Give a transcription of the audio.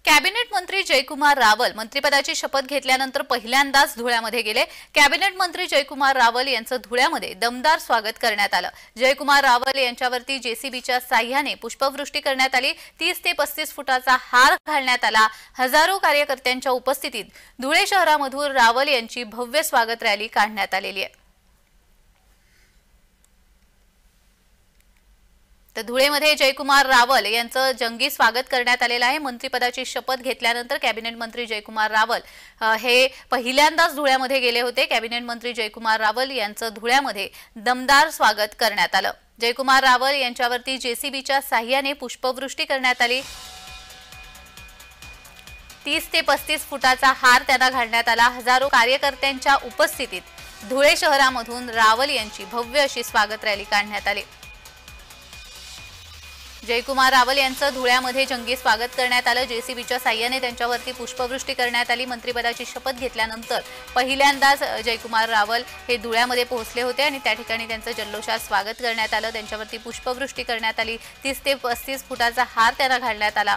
Cabinet मंत्री जयकुमार रावल मंत्रिपदाची शपथ घेतल्यानंतर पहिल्यांदाच धुळ्यामध्ये गेले। कॅबिनेट मंत्री जयकुमार रावल यांचं धुळ्यामध्ये दमदार स्वागत करण्यात आलं। जयकुमार रावल यांच्यावरती जेसीबीच्या साह्याने पुष्पवृष्टी करण्यात आली। 30 ते 35 फुटाचा हार घालण्यात आला। हजारो कार्यकर्त्यांच्या उपस्थितीत धुळे शहरामधून रावल यांची भव्य स्वागत रॅली काढण्यात आलेली आहे। तर धुळेमध्ये जयकुमार रावल यांचं जंगी स्वागत करण्यात आलेलं आहे। मंत्रिपदाची शपथ घेतल्यानंतर कॅबिनेट मंत्री जयकुमार रावल हे पहिल्यांदाच धुळ्यामध्ये गेले होते। कॅबिनेट मंत्री जयकुमार रावल यांचं धुळ्यामध्ये दमदार स्वागत करण्यात आलं। जयकुमार रावल यांच्यावरती जेसीबीच्या साह्याने पुष्पवृष्टी करण्यात आली। 30 ते 35 फुटाचा हार त्यांना घालण्यात आला। हजारो कार्यकर्त्यांच्या उपस्थितीत धुळे शहरामधून रावल यांची भव्य अशी स्वागत रॅली काढण्यात आली। जयकुमार रावल यांचं धुळ्यामध्ये जंगी स्वागत करण्यात आलं। जेसीबीच्या साह्याने त्यांच्यावरती पुष्पवृष्टी करण्यात आली। मंत्रिपदाची शपथ घेतल्यानंतर पहिल्यांदाच जयकुमार रावल हे धुळ्यामध्ये पोहोचले होते आणि त्या ठिकाणी त्यांचं जल्लोषात स्वागत करण्यात आलं। त्यांच्यावरती पुष्पवृष्टी करण्यात आली। 30 ते 35 फुटाचा हार त्यांना घालण्यात आला।